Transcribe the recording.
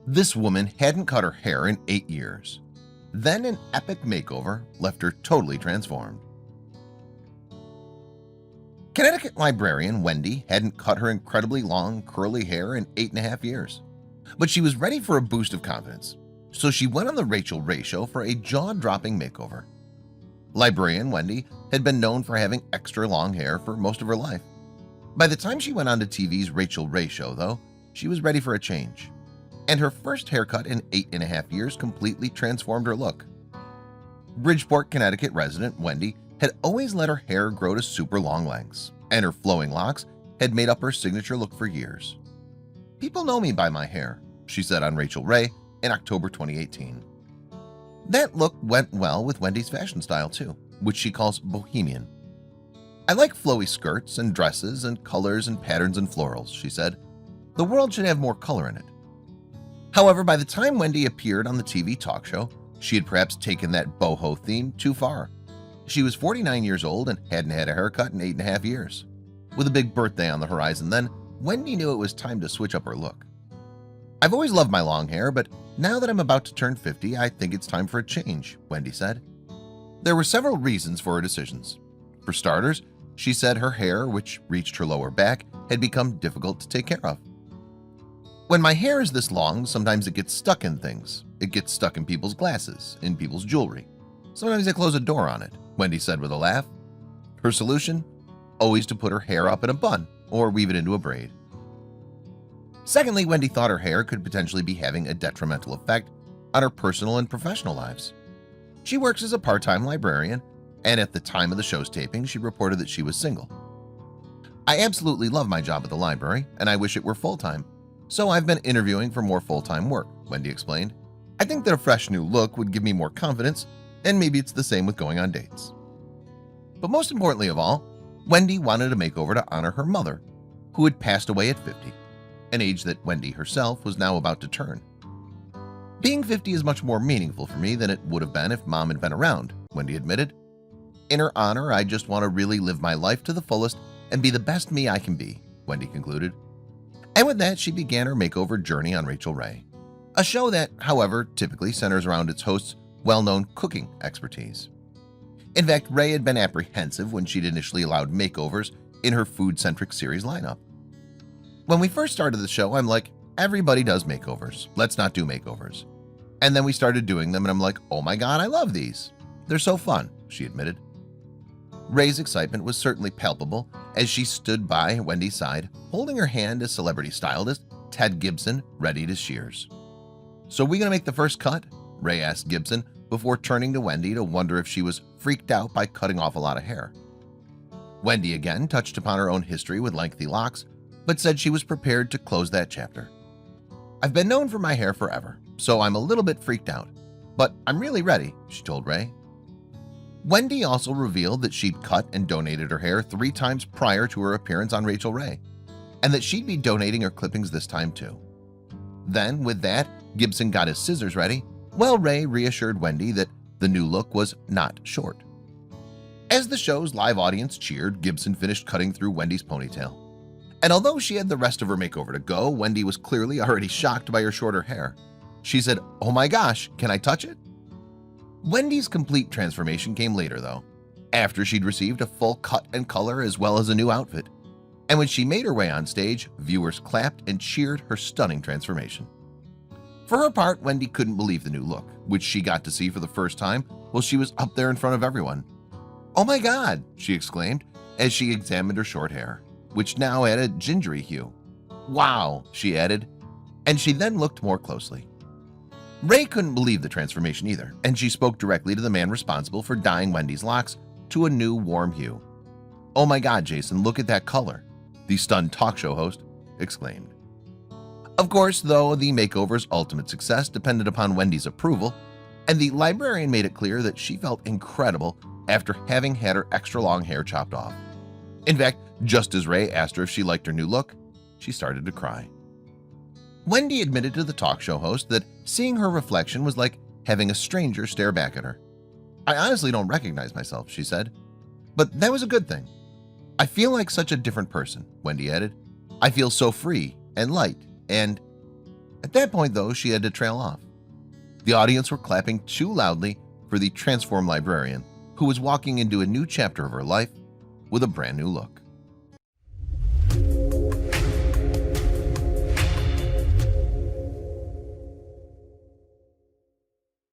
This woman hadn't cut her hair in 8 years. Then an epic makeover left her totally transformed. Connecticut librarian Wendy hadn't cut her incredibly long curly hair in 8.5 years, but she was ready for a boost of confidence, so she went on the Rachel Ray Show for a jaw-dropping makeover. Librarian Wendy had been known for having extra long hair for most of her life. By the time she went on to TV's Rachel Ray Show, though, she was ready for a change, and her first haircut in 8.5 years completely transformed her look. Bridgeport, Connecticut resident Wendy had always let her hair grow to super long lengths, and her flowing locks had made up her signature look for years. "People know me by my hair," she said on Rachel Ray in October 2018. That look went well with Wendy's fashion style too, which she calls bohemian. "I like flowy skirts and dresses and colors and patterns and florals," she said. "The world should have more color in it." However, by the time Wendy appeared on the TV talk show, she had perhaps taken that boho theme too far. She was 49 years old and hadn't had a haircut in 8.5 years. With a big birthday on the horizon then, Wendy knew it was time to switch up her look. "I've always loved my long hair, but now that I'm about to turn 50, I think it's time for a change," Wendy said. There were several reasons for her decisions. For starters, she said her hair, which reached her lower back, had become difficult to take care of. "When my hair is this long, sometimes it gets stuck in things. It gets stuck in people's glasses, in people's jewelry. Sometimes I close a door on it," Wendy said with a laugh. Her solution? Always to put her hair up in a bun or weave it into a braid. Secondly, Wendy thought her hair could potentially be having a detrimental effect on her personal and professional lives. She works as a part-time librarian, and at the time of the show's taping, she reported that she was single. "I absolutely love my job at the library, and I wish it were full-time. So I've been interviewing for more full-time work," Wendy explained. "I think that a fresh new look would give me more confidence, and maybe it's the same with going on dates." But most importantly of all, Wendy wanted a makeover to honor her mother, who had passed away at 50, an age that Wendy herself was now about to turn. "Being 50 is much more meaningful for me than it would have been if Mom had been around," Wendy admitted. "In her honor, I just want to really live my life to the fullest and be the best me I can be," Wendy concluded. And with that, she began her makeover journey on Rachel Ray, a show that, however, typically centers around its host's well-known cooking expertise. In fact, Ray had been apprehensive when she'd initially allowed makeovers in her food-centric series lineup. "When we first started the show, I'm like, everybody does makeovers. Let's not do makeovers. And then we started doing them, and I'm like, oh my God, I love these. They're so fun," she admitted. Ray's excitement was certainly palpable as she stood by Wendy's side, holding her hand as celebrity stylist Ted Gibson readied his shears. "So we gonna make the first cut?" Ray asked Gibson before turning to Wendy to wonder if she was freaked out by cutting off a lot of hair. Wendy again touched upon her own history with lengthy locks, but said she was prepared to close that chapter. "I've been known for my hair forever, so I'm a little bit freaked out, but I'm really ready," she told Ray. Wendy also revealed that she'd cut and donated her hair 3 times prior to her appearance on Rachel Ray, and that she'd be donating her clippings this time too. Then, with that, Gibson got his scissors ready, while Ray reassured Wendy that the new look was not short. As the show's live audience cheered, Gibson finished cutting through Wendy's ponytail. And although she had the rest of her makeover to go, Wendy was clearly already shocked by her shorter hair. She said, "Oh my gosh, can I touch it?" Wendy's complete transformation came later though, after she'd received a full cut and color as well as a new outfit. And when she made her way on stage, viewers clapped and cheered her stunning transformation. For her part, Wendy couldn't believe the new look, which she got to see for the first time while she was up there in front of everyone. "Oh my God," she exclaimed as she examined her short hair, which now had a gingery hue. "Wow," she added, and she then looked more closely. Ray couldn't believe the transformation either, and she spoke directly to the man responsible for dyeing Wendy's locks to a new warm hue. "Oh my God, Jason, look at that color," the stunned talk show host exclaimed. Of course, though, the makeover's ultimate success depended upon Wendy's approval, and the librarian made it clear that she felt incredible after having had her extra long hair chopped off. In fact, just as Ray asked her if she liked her new look, she started to cry. Wendy admitted to the talk show host that seeing her reflection was like having a stranger stare back at her. "I honestly don't recognize myself," she said, "but that was a good thing. I feel like such a different person," Wendy added. "I feel so free and light and..." At that point, though, she had to trail off. The audience were clapping too loudly for the transformed librarian, who was walking into a new chapter of her life with a brand new look.